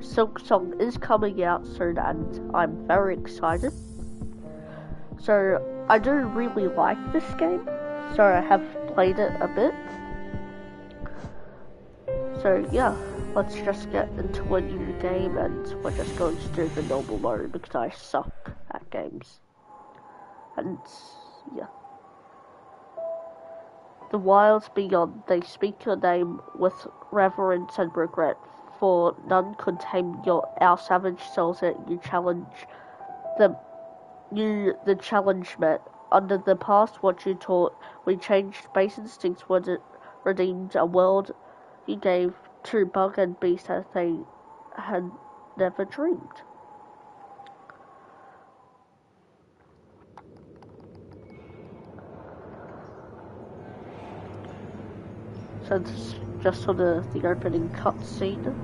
Silksong is coming out soon and I'm very excited. So I do really like this game, so I have played it a bit. So yeah, let's just get into a new game and we're just going to do the normal mode because I suck at games. And yeah. The wilds beyond, they speak your name with reverence and regret, for none could tame our savage souls that you challenge the challenge met. Under the past what you taught, we changed base instincts were redeemed a world you gave to bug and beast as they had never dreamed. So this is just sort of the opening cutscene.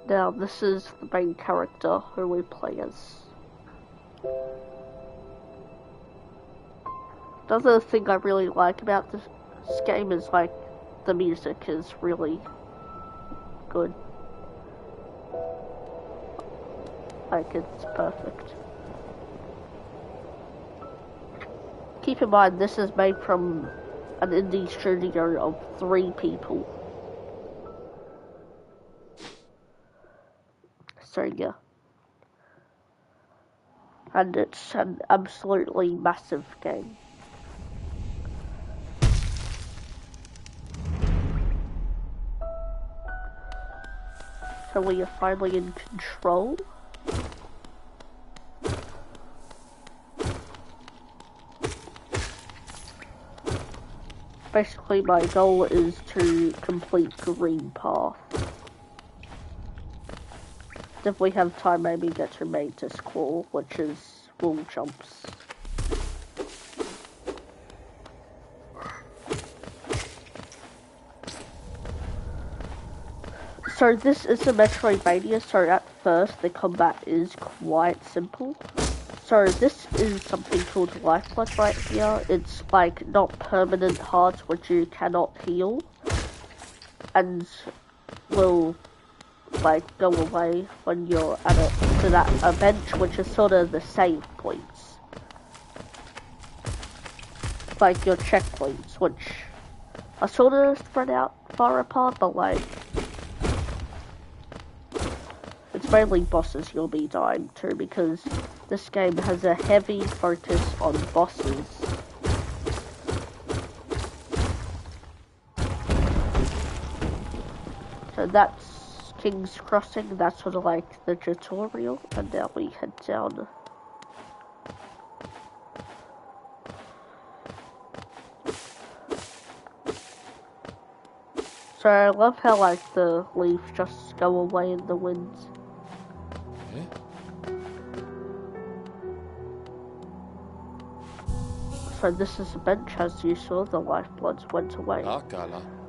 Now, this is the main character who we play as. Another thing I really like about this game is, like, the music is really good. Like, it's perfect. Keep in mind, this is made from an indie studio of 3 people. So yeah. And it's an absolutely massive game. So we are finally in control. Basically my goal is to complete Green Path. If we have time, maybe get to Matus Claw, which is wall jumps. So this is a Metroidvania, so at first the combat is quite simple. So this is something called Lifeblood right here. It's like not permanent hearts which you cannot heal. And will like go away when you're at a bench, which is sort of the save points, like your checkpoints, which are sort of spread out far apart, but like it's mainly bosses you'll be dying to because this game has a heavy focus on bosses. So that's King's Crossing, that's sort of like the tutorial, and now we head down. So I love how like the leaves just go away in the wind. So this is a bench, as you saw, the lifebloods went away.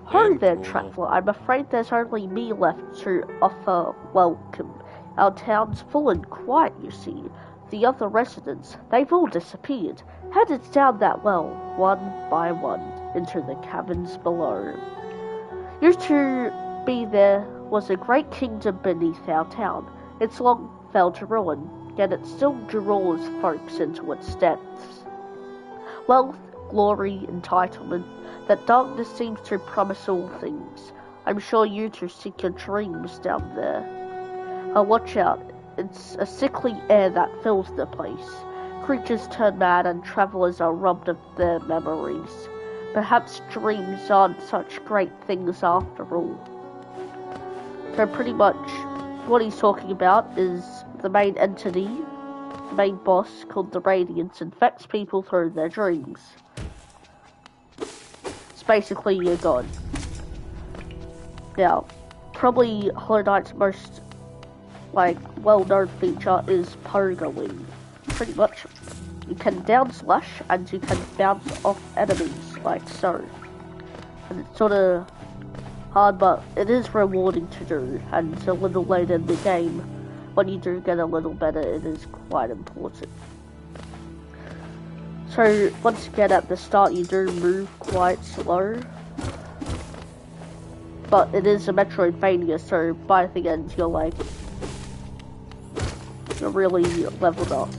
Ho there, traveller, I'm afraid there's only me left to offer welcome. Our town's full and quiet, you see. The other residents, they've all disappeared, headed down that well, one by one, into the caverns below. Used to be there was a great kingdom beneath our town. It's long fell to ruin, yet it still draws folks into its depths. Wealth, glory, entitlement, that darkness seems to promise all things. I'm sure you two seek your dreams down there. Watch out, it's a sickly air that fills the place. Creatures turn mad and travellers are robbed of their memories. Perhaps dreams aren't such great things after all. So pretty much what he's talking about is the main entity, the main boss called the Radiance, infects people through their dreams. It's basically your god. Now, probably Hollow Knight's most like well-known feature is pogoing. Pretty much, you can down slash and you can bounce off enemies like so. And it's sort of hard, but it is rewarding to do. And a little later in the game, when you do get a little better, it is quite important. So once again, at the start, you do move quite slow. But it is a Metroidvania, so by the end you're really leveled up.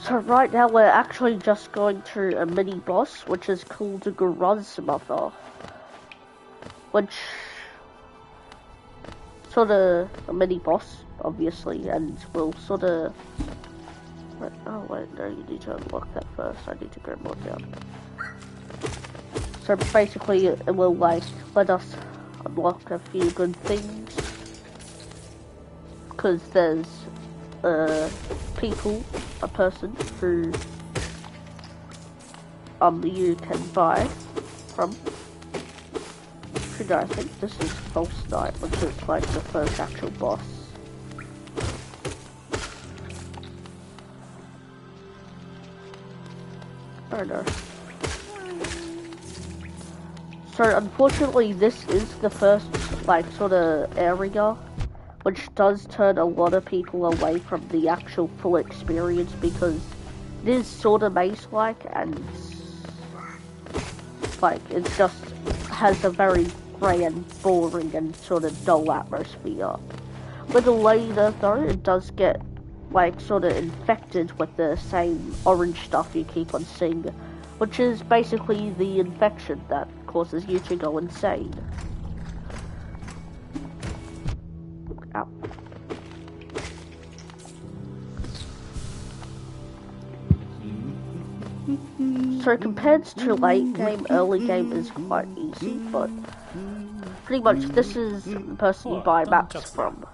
So right now we're actually just going to a mini boss, which is called the Grozmother, which sort of a mini boss, obviously, and we'll sort of. Oh wait, no, you need to unlock that first. I need to go more down. So basically, it will let us unlock a few good things, because there's a person who you can buy from. I think this is False Knight, which is like the first actual boss. I don't know. So unfortunately this is the first sort of area, which does turn a lot of people away from the actual full experience, because it is sort of maze-like, and it just has a very grey and boring and sort of dull atmosphere. A little later though, it does get sort of infected with the same orange stuff you keep on seeing, which is basically the infection that causes you to go insane. Ow. So compared to late game, early game is quite easy, but pretty much this is the person you buy maps from.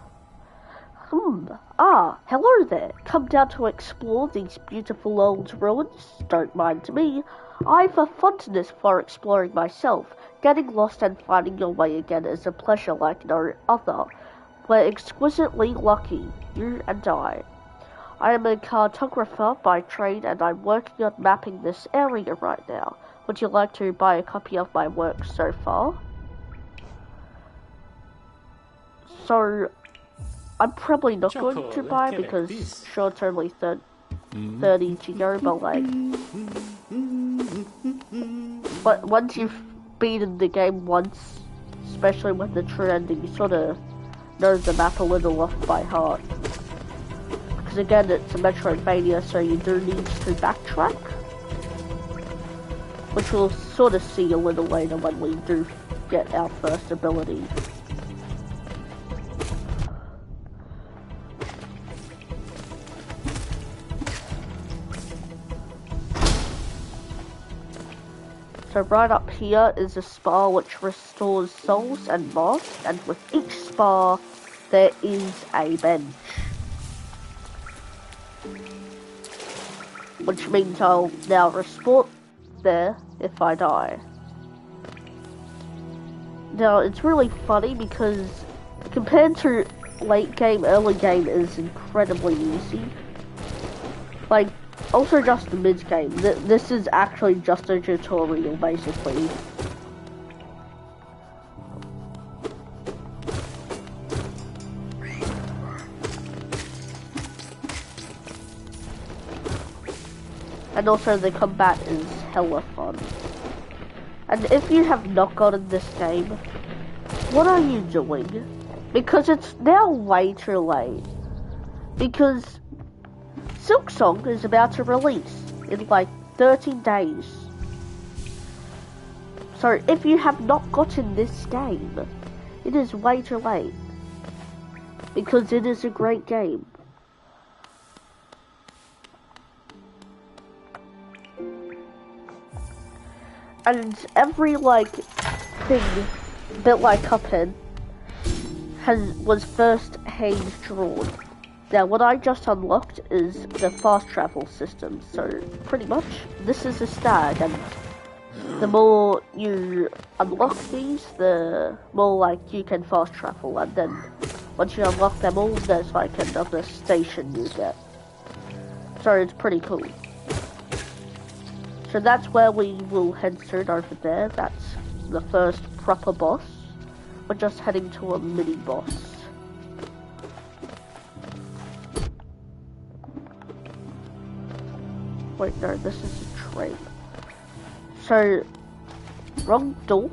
Hello there. Come down to explore these beautiful old ruins? Don't mind me. I've a fondness for exploring myself. Getting lost and finding your way again is a pleasure like no other. We're exquisitely lucky, you and I. I am a cartographer by trade, and I'm working on mapping this area right now. Would you like to buy a copy of my work so far? So, I'm probably not going to buy, because sure, it's only 30 to go, but once you've beaten the game once, especially with the true ending, you sort of know the map a little off by heart. Because again, it's a Metroidvania, so you do need to backtrack, which we'll sort of see a little later when we do get our first ability. So right up here is a spa which restores souls and moss, and with each spa there is a bench. Which means I'll now respawn there if I die. Now it's really funny because compared to late game, early game is incredibly easy. Also just the mid-game. This is actually just a tutorial, basically. And also the combat is hella fun. And if you have not gotten this game, what are you doing? Because it's now way too late. Because Silksong is about to release in 13 days. So if you have not gotten this game, it is way too late. Because it is a great game. And every thing, a bit like Cuphead, was first hand drawn. Now, what I just unlocked is the fast travel system, so pretty much this is a stag, and the more you unlock these, the more like you can fast travel, and then once you unlock them all, there's like another station you get. So it's pretty cool. So that's where we will head soon over there. That's the first proper boss. We're just heading to a mini boss. Wait, no, this is a train. So, wrong door.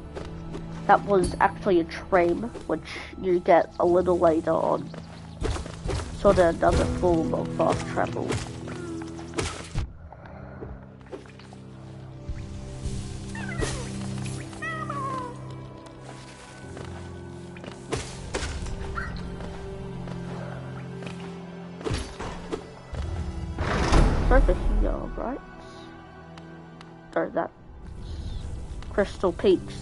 That was actually a train, which you get a little later on. Sort of another form of fast travel. Over here, right? Or that's Crystal Peaks,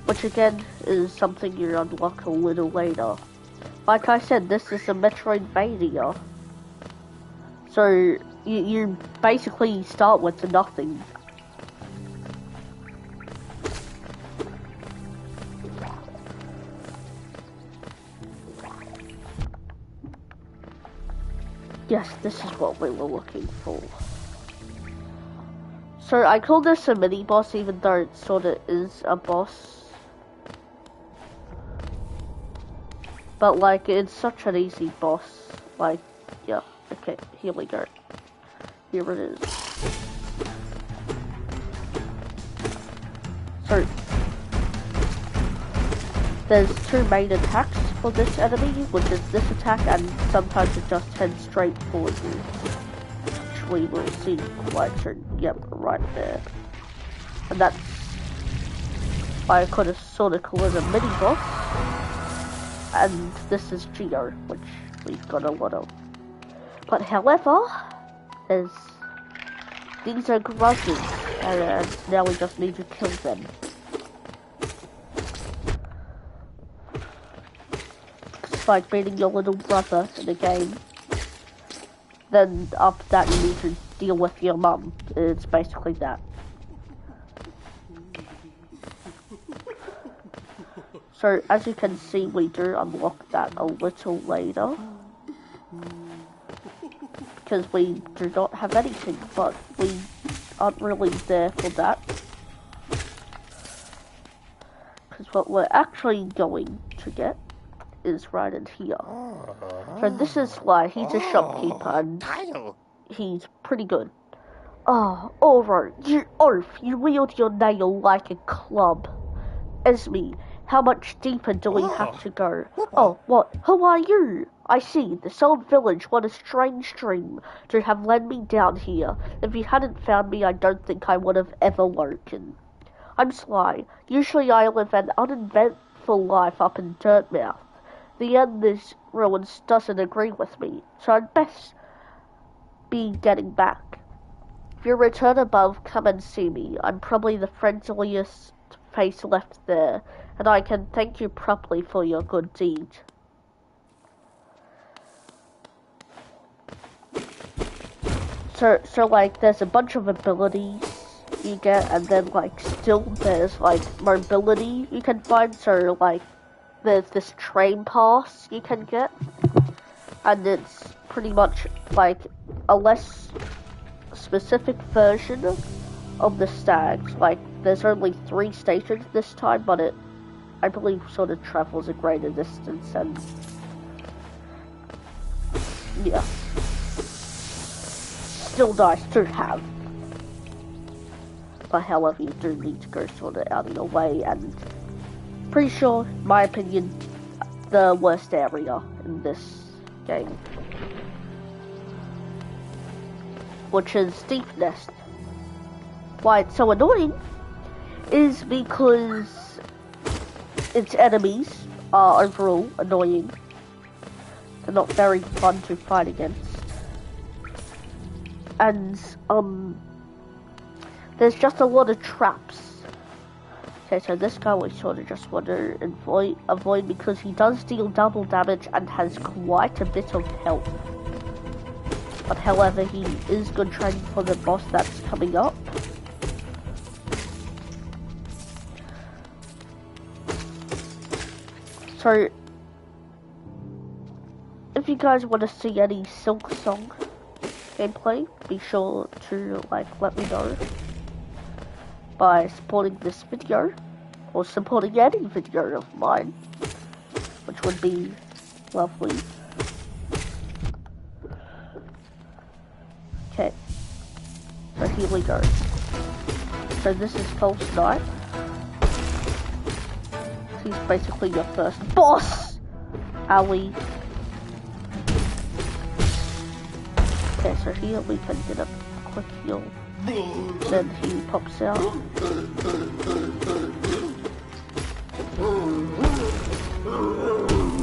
which again is something you unlock a little later. Like I said, this is a Metroidvania, so you basically start with nothing. Yes, this is what we were looking for. So I call this a mini boss, even though it sort of is a boss. But like, it's such an easy boss. Like, yeah, okay, here we go. Here it is. So, there's two main attacks for this enemy, which is this attack, and sometimes it just heads straight for you. Which we will see quite soon. Yep, right there. And that's why I could have sort of called it a mini boss. And this is Geo, which we've got a lot of. But however, these are grudges, and now we just need to kill them. It's like beating your little brother in a game. Then after that you need to deal with your mum. It's basically that. So as you can see, we do unlock that a little later. Because we do not have anything, but we aren't really there for that. Because what we're actually going to get is right in here. So this is Sly, he's a shopkeeper, and he's pretty good. Oh, alright, you oaf, you wield your nail like a club. Esme, how much deeper do we have to go? Oh, what? Who are you? I see, the Soul Village, what a strange dream to have led me down here. If you hadn't found me, I don't think I would have ever woken. I'm Sly. Usually I live an uneventful life up in Dirtmouth. The end this ruins doesn't agree with me, so I'd best be getting back. If you return above, come and see me. I'm probably the friendliest face left there, and I can thank you properly for your good deed. So like, there's a bunch of abilities you get, and then like, still there's like mobility you can find, so like, there's this train pass you can get, and it's pretty much like a less specific version of the stags. Like, there's only 3 stations this time, but I believe, sort of travels a greater distance, and yeah, still nice to have. But however, you do need to go sort of out of your way, and pretty sure, in my opinion, the worst area in this game, which is Deep Nest. Why it's so annoying is because its enemies are overall annoying. They're not very fun to fight against. And, there's just a lot of traps. Okay, so this guy we sort of just want to avoid because he does deal double damage and has quite a bit of health. But however, he is good training for the boss that's coming up. So, if you guys want to see any Silksong gameplay, be sure to let me know by supporting this video or supporting any video of mine, which would be lovely. Okay, so here we go. So this is False Knight. He's basically your first boss! Ali. Okay, so here we can get a quick heal. Then he pops out.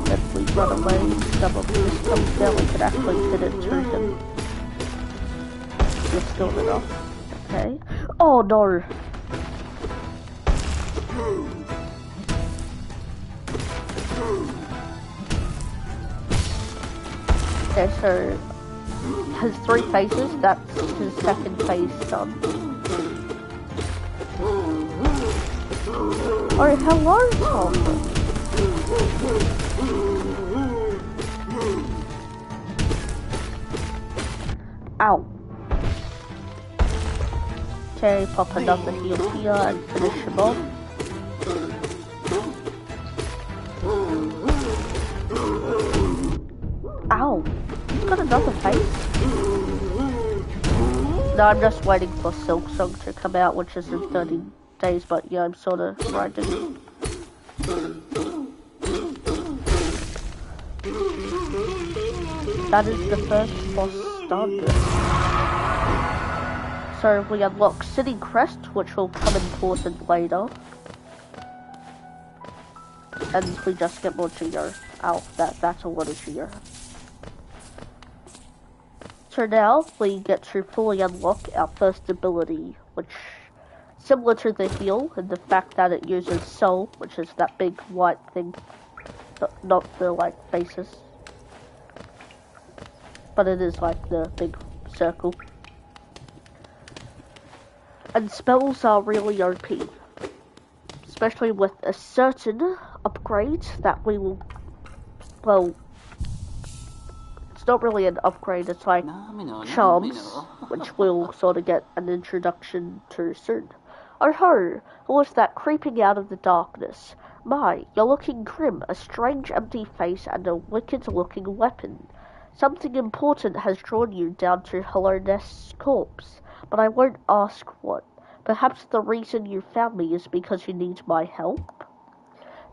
Then we run away. Some of this comes down, we can actually hit it to him. We're still enough. Okay. Oh no! Okay, so has 3 phases, that's his second phase done. Oh, hello, Tom! Ow. Okay, pop another heal here and finish him off. Ow! He's got another face. No, I'm just waiting for Silksong to come out, which is in 30 days, but yeah, I'm sort of grinding. That is the first boss done. So we unlock City Crest, which will come important later. And we just get more Geo. Ow, that's a lot of Geo. So now we get to fully unlock our first ability, which similar to the heal in the fact that it uses soul, which is that big white thing, not the faces, but it is like the big circle. And spells are really OP, especially with a certain upgrade that we will, well, it's not really an upgrade, it's like charms, which we'll sort of get an introduction to soon. Oh ho, who was that creeping out of the darkness? My, you're looking grim, a strange empty face and a wicked looking weapon. Something important has drawn you down to Hallownest's corpse, but I won't ask what. Perhaps the reason you found me is because you need my help?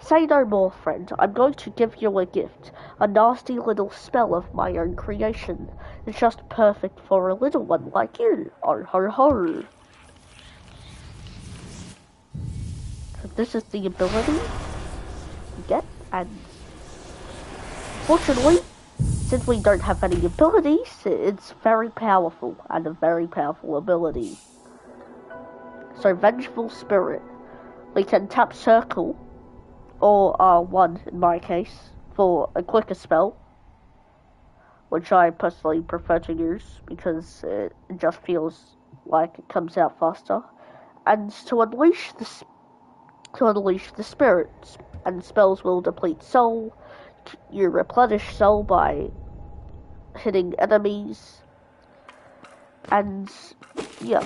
Say no more, friend. I'm going to give you a gift. A nasty little spell of my own creation. It's just perfect for a little one like you. Oh ho ho. So this is the ability you get, and fortunately, since we don't have any abilities, it's very powerful, and a very powerful ability. So, Vengeful Spirit. We can tap circle, or R1 in my case, for a quicker spell, which I personally prefer to use, because it just feels like it comes out faster. And to unleash the spirits, and spells will deplete soul. You replenish soul by hitting enemies, and yeah,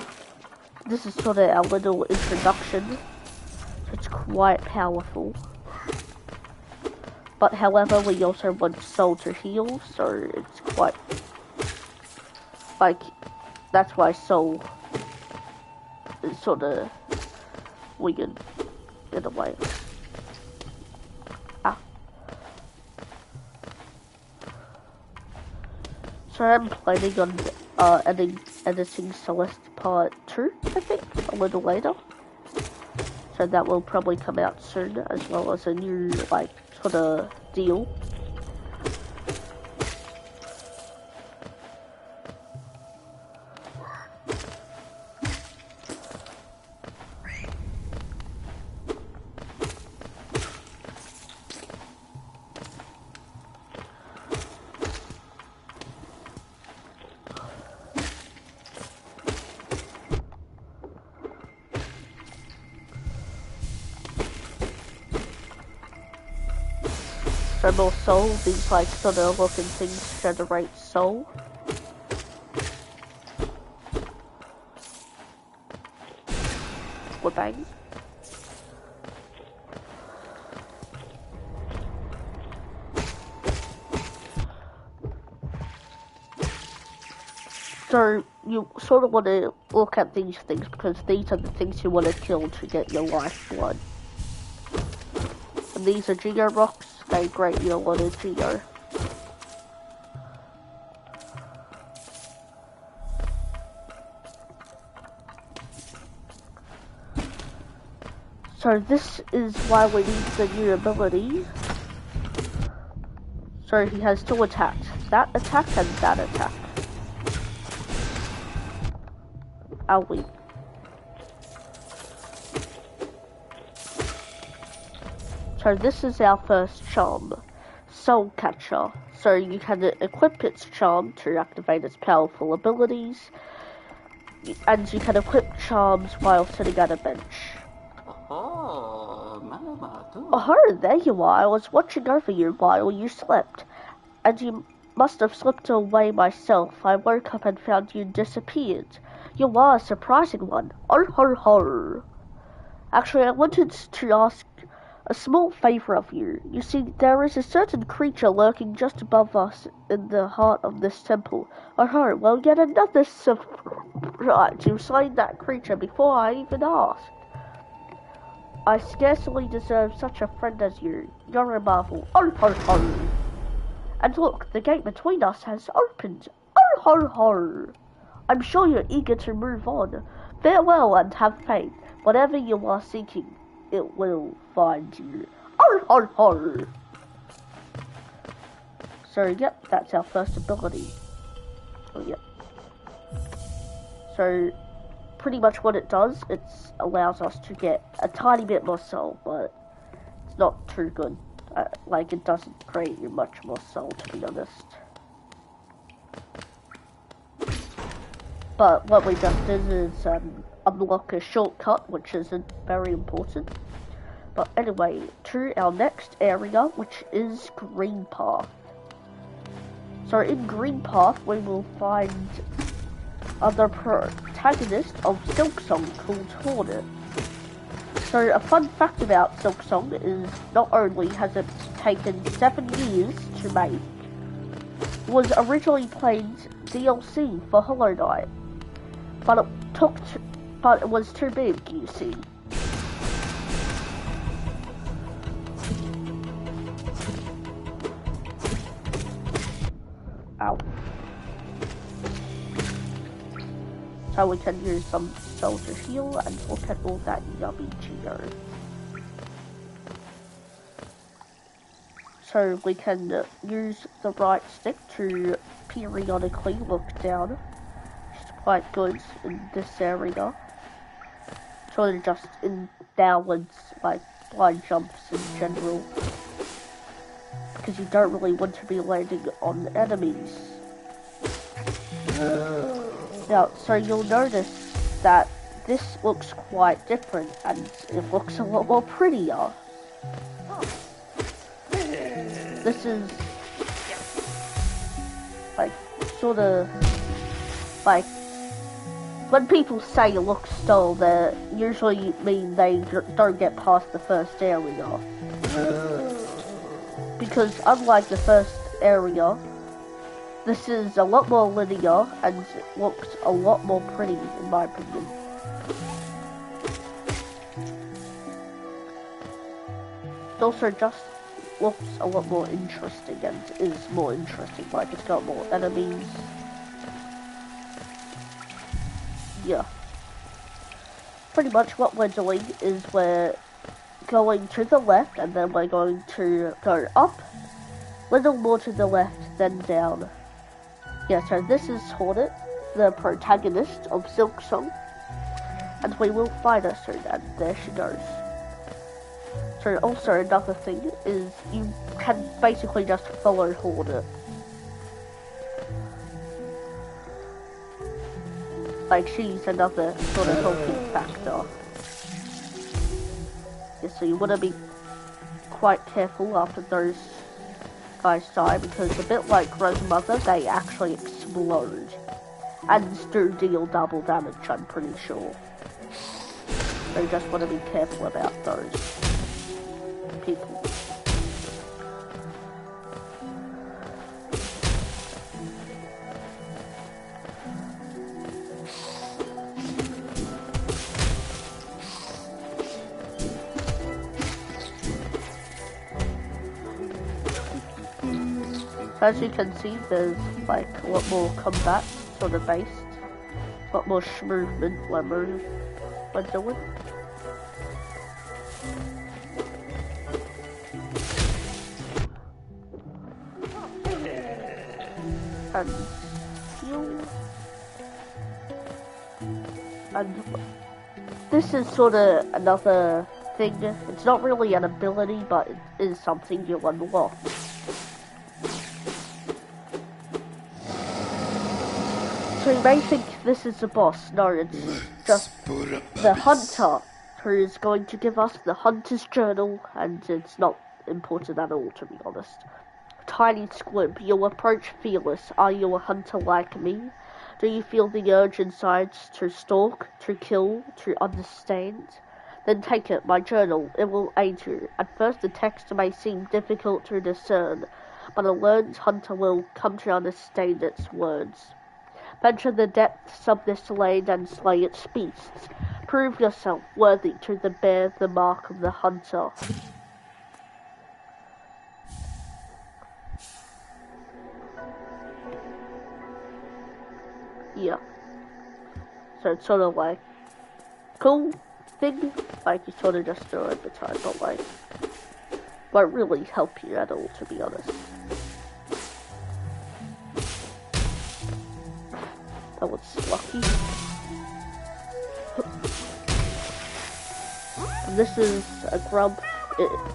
this is sort of our little introduction. It's quite powerful, but however we also want soul to heal, so it's quite like, that's why soul is sort of weird in a way. So I'm planning on editing Celeste Part 2, I think, a little later. So that will probably come out soon, as well as a new, sort of deal. So more soul, these like sort of looking things generate soul. Bang. So you sort of want to look at these things because these are the things you want to kill to get your lifeblood. And these are Geo rocks, they grant you a lot of Geo. So this is why we need the new ability. So he has two attacks. That attack and that attack. Owie. So this is our first charm. Soul Catcher. So you can equip its charm to activate its powerful abilities. And you can equip charms while sitting at a bench. Oh, there you are. I was watching over you while you slept. And you must have slipped away myself. I woke up and found you disappeared. You are a surprising one. Oh, ho, ho. Actually, I wanted to ask a small favor of you. You see, there is a certain creature lurking just above us in the heart of this temple. Oh, ho, well, yet another surprise. You slain that creature before I even asked. I scarcely deserve such a friend as you. You're a marvel. Oh, ho, ho. And look, the gate between us has opened. Oh, ho, ho. I'm sure you're eager to move on. Farewell and have faith. Whatever you are seeking, it will find you. Oh, ho, ho. So, yep, that's our first ability. Oh, yep. So, pretty much what it does, it allows us to get a tiny bit more soul, but it's not too good. Like, it doesn't create you much more soul, to be honest. But what we just did is unlock a shortcut, which isn't very important. But anyway, to our next area, which is Green Path. So in Green Path, we will find other protagonist of Silksong called Hornet. So a fun fact about Silksong is not only has it taken 7 years to make, it was originally played DLC for Hollow Knight, but it was too big, you see. Ow. So we can use some soldier heal and look at all that yummy Geo. So we can use the right stick to periodically look down, which is quite good in this area. Sort of just in downwards, like blind jumps in general. Because you don't really want to be landing on enemies. Now, so you'll notice that this looks quite different and it looks a lot more prettier. This is like sort of like when people say it looks dull, they usually mean they don't get past the first area. Because unlike the first area, this is a lot more linear and it looks a lot more pretty in my opinion. It also just looks a lot more interesting and is more interesting, like it's got more enemies. Yeah. Pretty much what we're doing is we're going to the left and then we're going to go up, little more to the left, then down. Yeah, so this is Hornet, the protagonist of Silksong, and we will find her soon, and there she goes. So also another thing is you can basically just follow Hornet. Like she's another sort of helping factor. Yeah, so you want to be quite careful after those guys die because a bit like Rose Mother, they actually explode. And do deal double damage, I'm pretty sure. So you just want to be careful about those people. As you can see, there's like a lot more combat sort of based, a lot more movement when we're doing. And heal. And this is sort of another thing. It's not really an ability, but it is something you unlock. So you may think this is the boss. No, it's just the hunter who is going to give us the hunter's journal, and it's not important at all, to be honest. Tiny Squib, you approach fearless. Are you a hunter like me? Do you feel the urge inside to stalk, to kill, to understand? Then take it, my journal. It will aid you. At first the text may seem difficult to discern, but a learned hunter will come to understand its words. Venture the depths of this land and slay its beasts. Prove yourself worthy to bear the mark of the hunter. Yeah. So it's sort of like cool thing, like you sort of just do it at the time, but like won't really help you at all, to be honest. That was lucky. And this is a grub.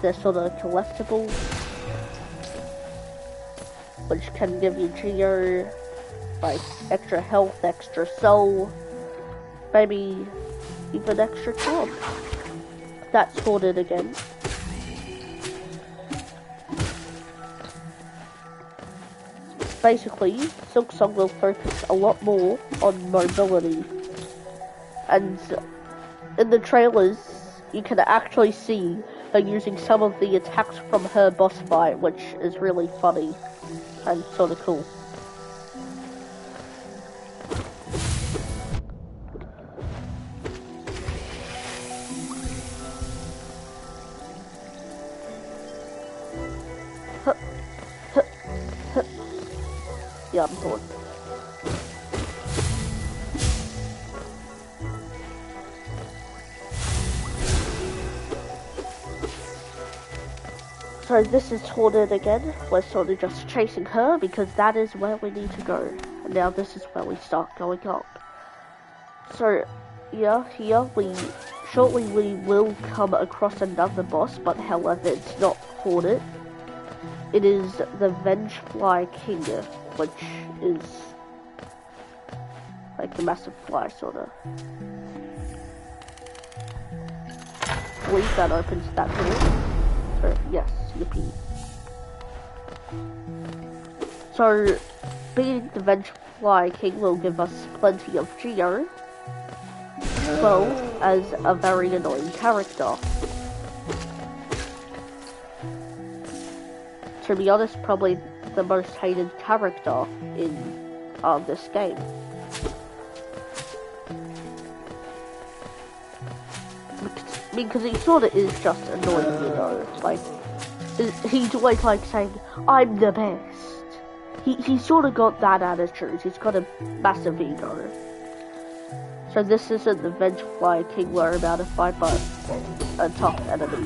They're sort of collectible, which can give you geo, like extra health, extra soul, maybe even extra charm. That's sorted again. Basically, Silksong will focus a lot more on mobility, and in the trailers you can actually see her using some of the attacks from her boss fight, which is really funny and sort of cool. Yeah, I'm bored. So this is sorted again. We're sort of just chasing her because that is where we need to go. And now this is where we start going up. So yeah, here shortly we will come across another boss, but however it's not Hornet. It is the Vengefly King, which is like the massive fly sort of. I believe that opens that door. So yes, yippee. So beating the Vengefly King will give us plenty of geo, as well as a very annoying character. To be honest, probably the most hated character in this game. Because he sort of is just annoying, you know. Like, he's always like saying, "I'm the best." He's sort of got that attitude. He's got a massive ego. So this isn't the Vengefly King we're about to fight, but a tough enemy.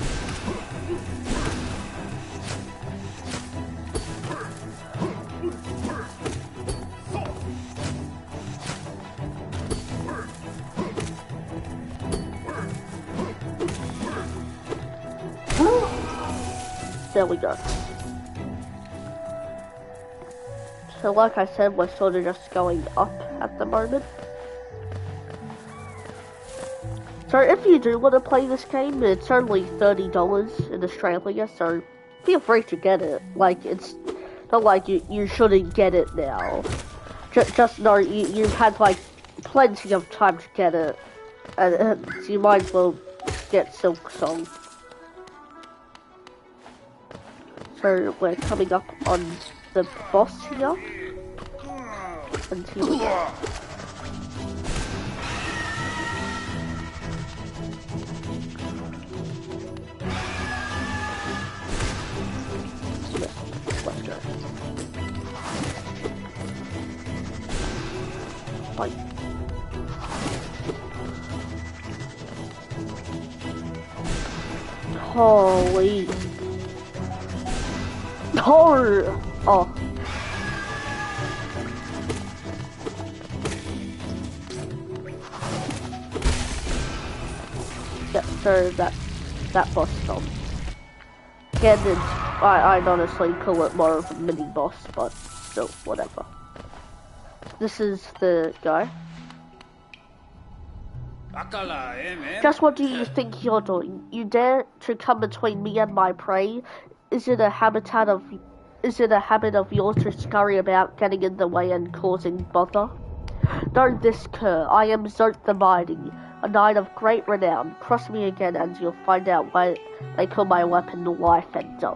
There we go. So like I said, we're sort of just going up at the moment. So if you do want to play this game, it's only $30 in Australia, so feel free to get it. Like, it's not like you shouldn't get it now. Just know you've had, like, plenty of time to get it. And so you might as well get Silksong. So we're coming up on the boss here. And here we go. Let's go. Fight. Holy. Oh. Yeah, so that boss stomp. Again, I'd honestly call it more of a mini boss, but still, whatever. This is the guy. Just what do you think you're doing? You dare to come between me and my prey? Is it a habit of yours to scurry about, getting in the way and causing bother? Know this, cur. I am Zert the Mighty, a knight of great renown. Cross me again and you'll find out why they call my weapon Life Ender.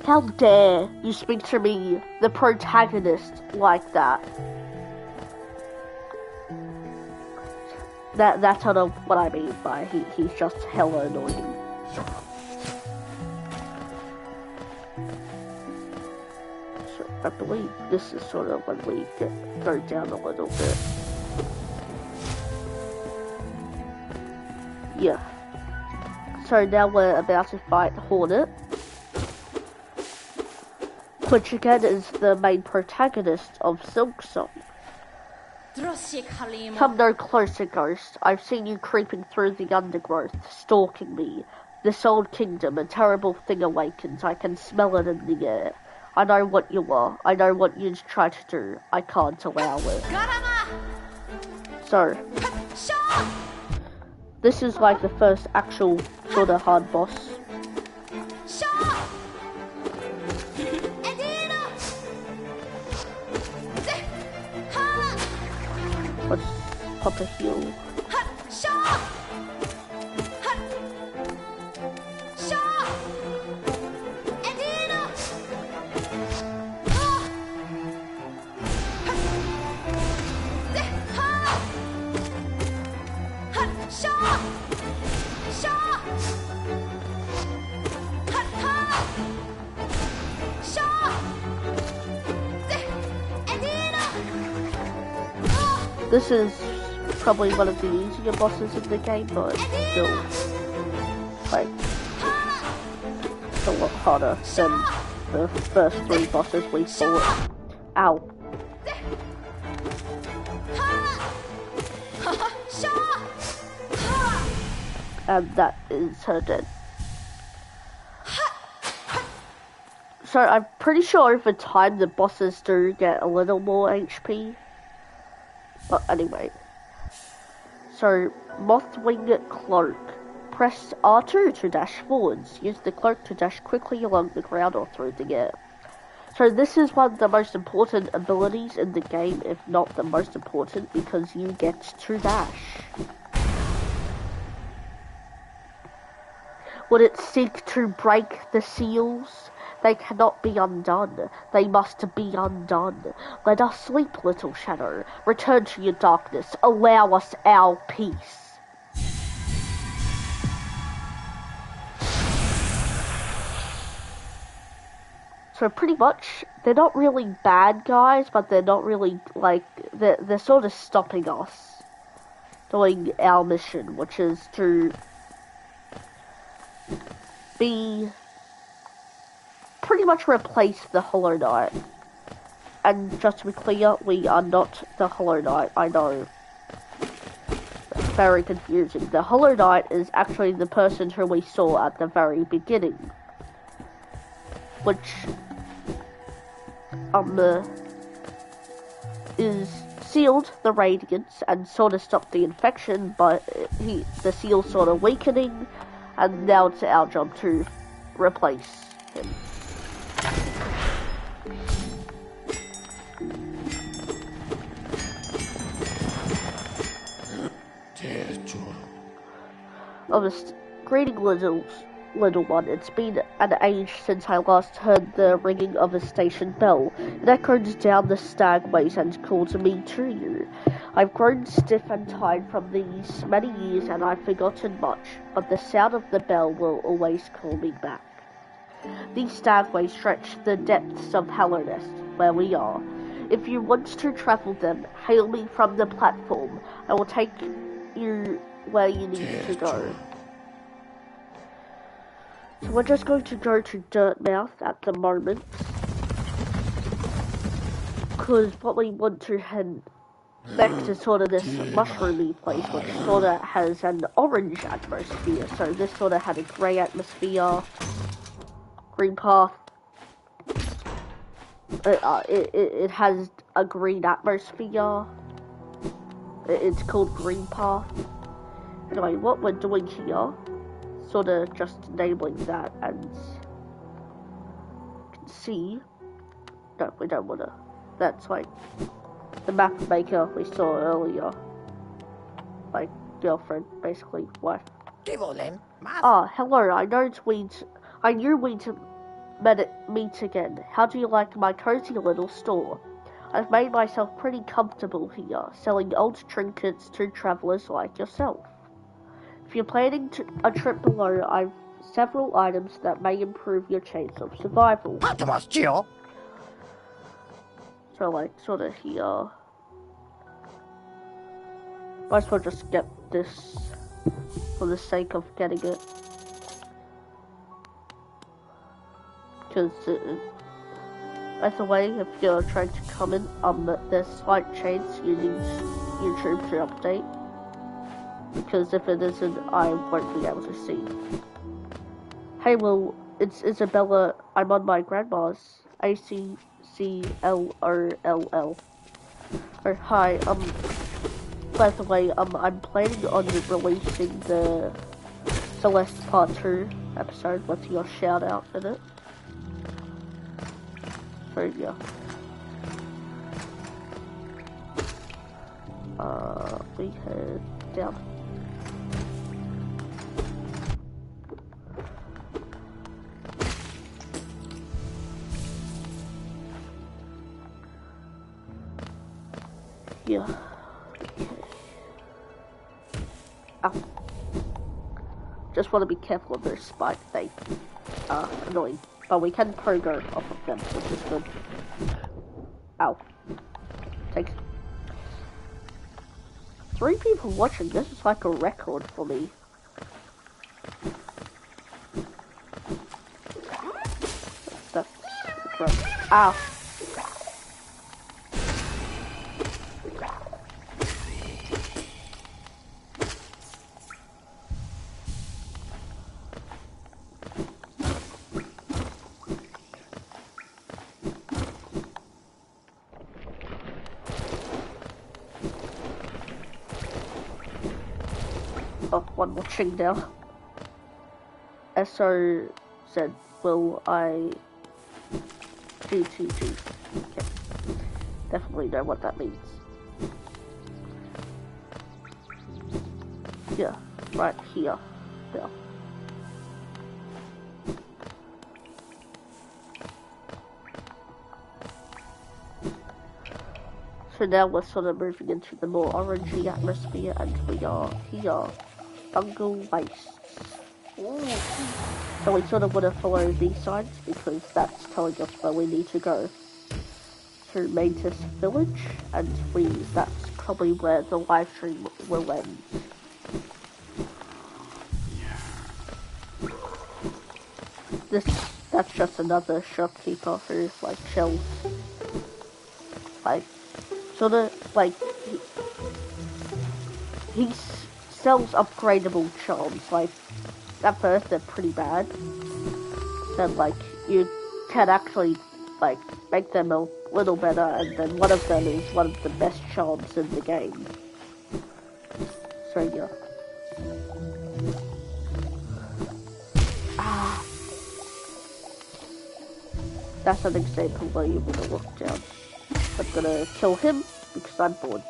How dare you speak to me, the protagonist, like that? That's sort of what I mean by he's just hella annoying. So I believe this is sort of when we go down a little bit. Yeah. So now we're about to fight Hornet, which again is the main protagonist of Silksong. Come no closer, Ghost. I've seen you creeping through the undergrowth, stalking me. This old kingdom, a terrible thing awakens. I can smell it in the air. I know what you are. I know what you'd try to do. I can't allow it. So, this is like the first actual sort of hard boss. Let's pop a heal. This is probably one of the easier bosses in the game, but still, like, it's a lot harder than the first 3 bosses we fought. Ow. And that is her dead. So I'm pretty sure over time the bosses do get a little more HP. But anyway, so Mothwing Cloak. Press R2 to dash forwards. Use the cloak to dash quickly along the ground or through the air. So this is one of the most important abilities in the game, if not the most important, because you get to dash. Would it seek to break the seals? They cannot be undone. They must be undone. Let us sleep, little shadow. Return to your darkness. Allow us our peace. So pretty much, they're not really bad guys, but they're not really, like, they're sort of stopping us doing our mission, which is to pretty much replace the Hollow Knight. And just to be clear, we are not the Hollow Knight. I know. It's very confusing. The Hollow Knight is actually the person who we saw at the very beginning. Which, is sealed the Radiance and sort of stopped the infection, but the seal's sort of weakening. And now it's our job to replace him. Greeting little one. It's been an age since I last heard the ringing of a station bell. It echoes down the stagways and calls me to you. I've grown stiff and tired from these many years, and I've forgotten much, but the sound of the bell will always call me back. These stagways stretch the depths of Hallownest, where we are. If you want to travel them, hail me from the platform. I will take you where you need to go. So we're just going to go to Dirtmouth at the moment, because what we want to head next is sort of this mushroomy place, which sort of has an orange atmosphere. So this sort of had a grey atmosphere, green path. It has a green atmosphere. It's called Green Path. Anyway, what we're doing here, sort of just enabling that, and you can see, no, we don't want to, that's like the map maker we saw earlier, like girlfriend, basically, wife. Ah, hello, I knew we'd meet again. How do you like my cozy little store? I've made myself pretty comfortable here, selling old trinkets to travellers like yourself. If you're planning a trip below, I've several items that may improve your chance of survival. So, like, sort of here. Might as well just get this for the sake of getting it. Because, by the way, if you're trying to comment, there's slight chance you need YouTube to update. Because if it isn't, I won't be able to see. Hey Will, it's Isabella. I'm on my grandma's. ACCLOLL. Or hi, by the way, I'm planning on releasing the Celeste Part 2 episode with your shout out in it. So yeah. We head down. Yeah. Okay. Ow. Just want to be careful of their spike. They are annoying. But we can pogo off of them, which is good. Ow. Take 3 people watching. This is like a record for me. That's gross. Ow. Oh, one watching now. SO said, will I GTG? Okay. Definitely know what that means. Yeah, right here. Yeah. So now we're sort of moving into the more orangey atmosphere, and we are here. Bungle Wastes. Ooh. So we sort of want to follow these signs because that's telling us where we need to go. To Mantis Village, and that's probably where the live stream will end. That's just another shopkeeper who's like chills. Like, sort of like he sells upgradable charms. Like, at first they're pretty bad. Then like you can actually like make them a little better, and then one of them is one of the best charms in the game. So yeah. that's an example where you want to look down. I'm gonna kill him because I'm bored.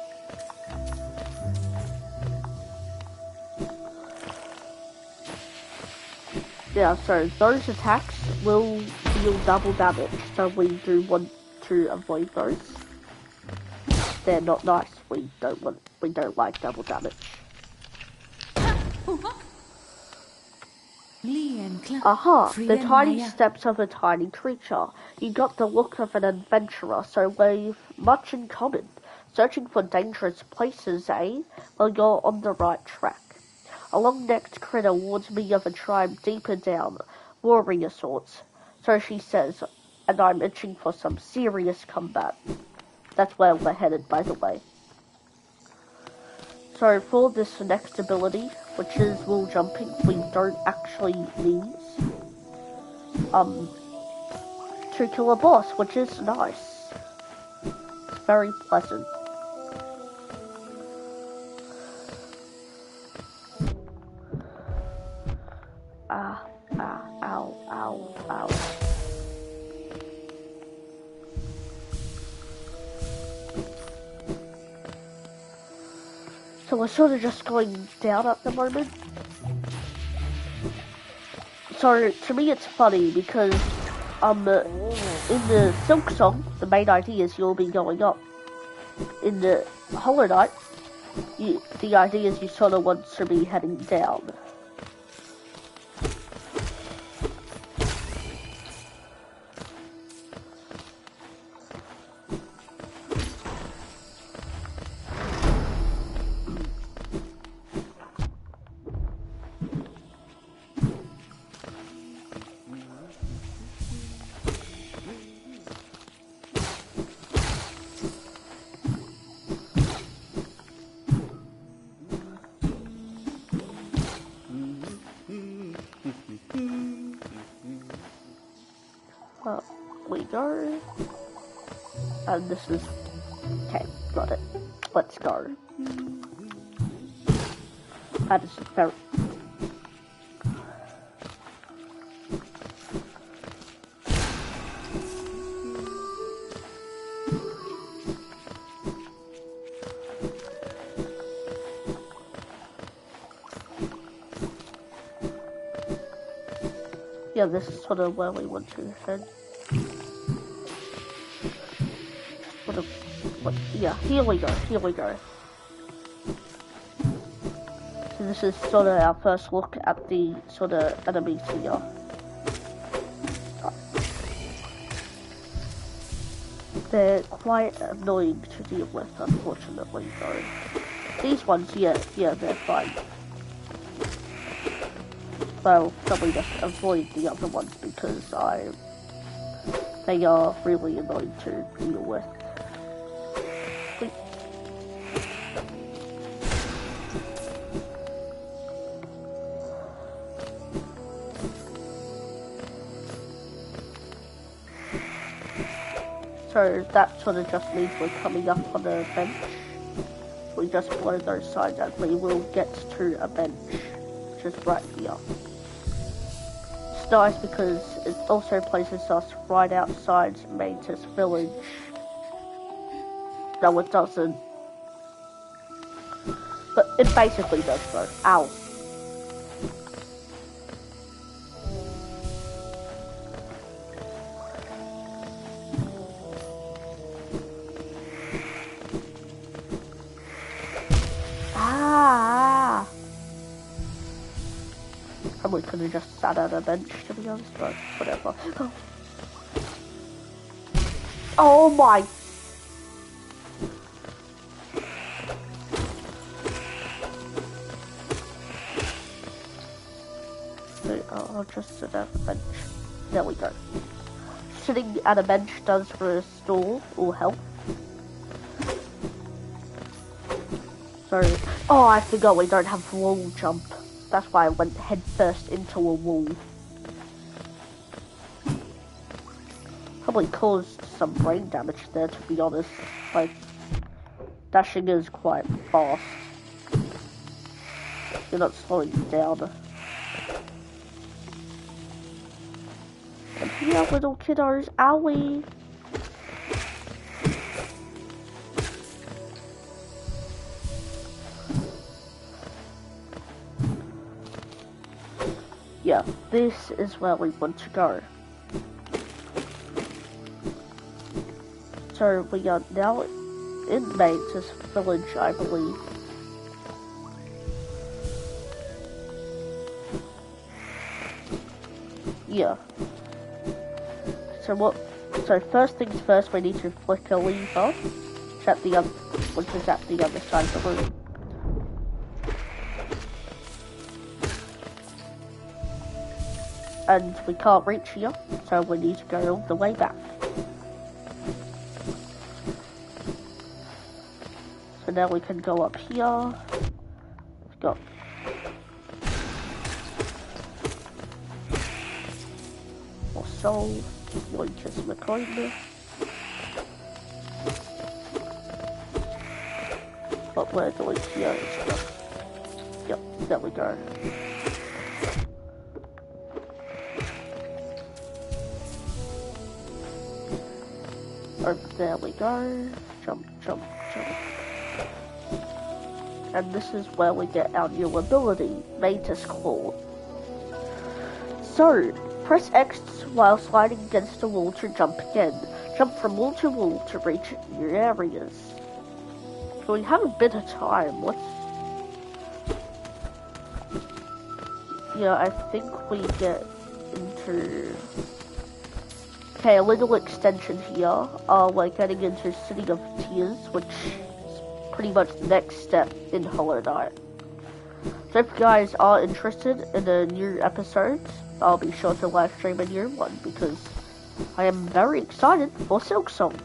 Yeah, so those attacks will deal double damage, so we do want to avoid those. They're not nice. We don't like double damage. Aha! The tiny steps of a tiny creature. You got the look of an adventurer, so we've much in common. Searching for dangerous places, eh? Well, you're on the right track. A long-necked critter warns me of a tribe deeper down, warrior sorts. So she says, and I'm itching for some serious combat. That's where we're headed, by the way. So for this next ability, which is wall jumping, we don't actually need to kill a boss, which is nice. It's very pleasant. Ow. So we're sort of just going down at the moment. So to me it's funny because in the Silk Song, the main idea is you'll be going up. In the Hollow Knight, the idea is you sort of want to be heading down. We go, and this is, okay, got it, let's go. That is very, yeah, this is sort of where we want to head. Yeah, here we go. So this is sort of our first look at the sort of enemies here. They're quite annoying to deal with, unfortunately, though. These ones, yeah, they're fine. I'll probably just avoid the other ones because they are really annoying to deal with. So that sort of just means we're coming up on a bench. We just blow those sides and we will get to a bench, which is right here. It's nice because it also places us right outside Mantis Village. No, it doesn't. But it basically does though. Ow. Probably could have just sat on a bench, to be honest, but whatever. Oh my! So I'll just sit at a bench. There we go. Sitting at a bench does restore all health. So, oh, I forgot we don't have wall jump. That's why I went head first into a wall. Probably caused some brain damage there, to be honest. Like, dashing is quite fast. You're not slowing down. And Yeah, little kiddos, owie. Yeah, this is where we want to go. So we are now in Mantis Village, I believe. Yeah. So first things first, we need to flick a lever, which is at the other side of the room. And we can't reach here, so we need to go all the way back. So now we can go up here. We've got more soul, Yoinkus McCoy. But we're going here and stuff. Yep, there we go. And there we go. Jump, jump, jump. And this is where we get our new ability, Mantis Claw. So, press X while sliding against a wall to jump again. Jump from wall to reach new areas. So we have a bit of time. Yeah, I think we get into... Okay, a little extension here. We're getting into City of Tears, which is pretty much the next step in Hollow Knight. So if you guys are interested in a new episode, I'll be sure to live stream a new one, because I am very excited for Silksong.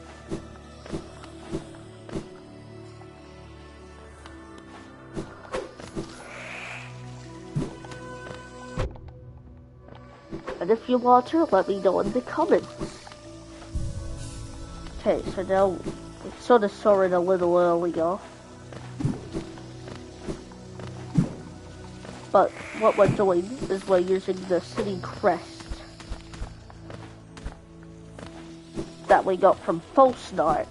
And if you want to, let me know in the comments. Okay, so now we sort of saw it a little earlier. But what we're doing is we're using the city crest that we got from False Knight.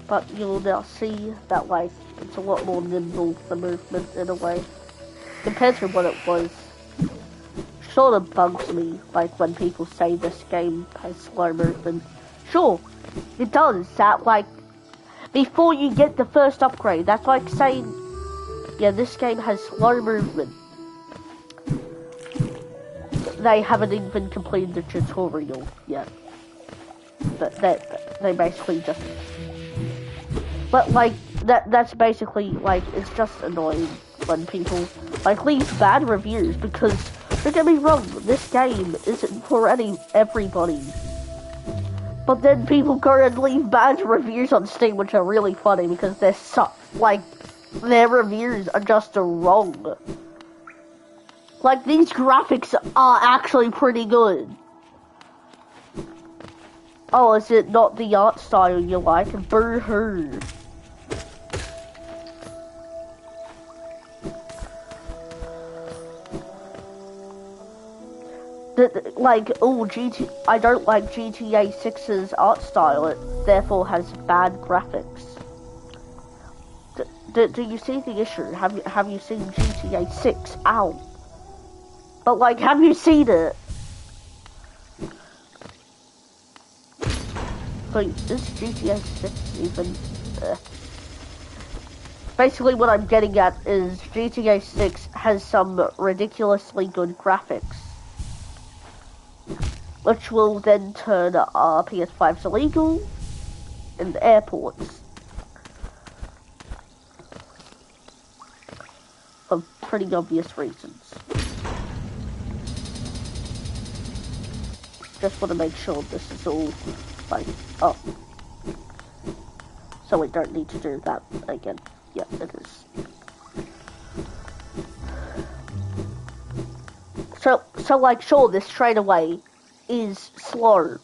But you'll now see that, like, it's a lot more nimble, the movement, in a way, compared to what it was. Sort of bugs me, like, when people say this game has slow movement. Sure, it does, that, like, before you get the first upgrade, that's like saying, yeah, this game has slow movement. They haven't even completed the tutorial yet. But they basically just... But, like, that's basically, like, it's just annoying when people, like, leave bad reviews, because, don't get me wrong, this game isn't for everybody. But then people go and leave bad reviews on Steam, which are really funny, because they're like, their reviews are just wrong. Like, these graphics are actually pretty good. Oh, is it not the art style you like? Boo-hoo. Like, oh, I don't like GTA 6's art style, it therefore has bad graphics. Do you see the issue? Have you seen GTA 6? Ow. But, like, have you seen it? Like, is GTA 6 even... Basically what I'm getting at is GTA 6 has some ridiculously good graphics, which will then turn PS5s illegal in the airports. For pretty obvious reasons. Just want to make sure this is all, like, up. So we don't need to do that again. Yeah, it is. So like, sure, this straight away, is slow.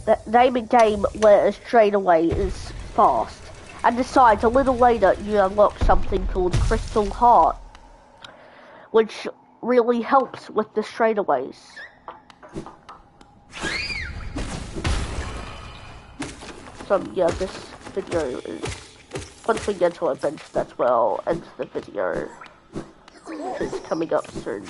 The name in game where a straightaway is fast. And besides, a little later you unlock something called Crystal Heart, which really helps with the straightaways. So yeah, this video is, once we get to a bench, that's where I'll end the video. It's coming up soon.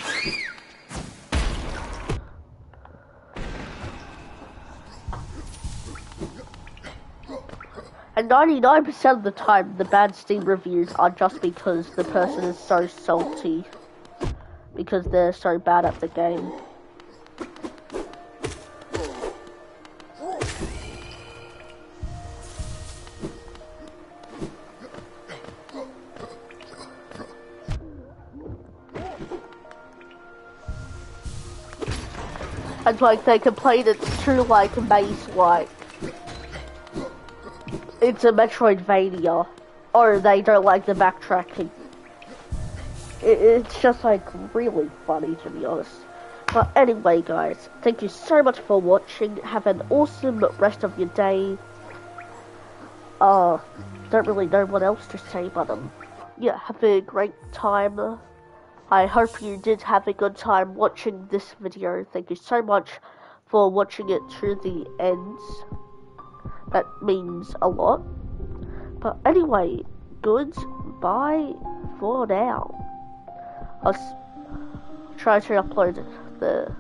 And 99% of the time, the bad Steam reviews are just because the person is so salty. Because they're so bad at the game. And like, they complain it's too like maze-like. It's a Metroidvania. Or they don't like the backtracking. It's just like really funny, to be honest. But anyway guys, thank you so much for watching. Have an awesome rest of your day. Don't really know what else to say, but yeah, have a great time. I hope you did have a good time watching this video. Thank you so much for watching it to the end. That means a lot. But anyway, goodbye for now. I'll try to upload the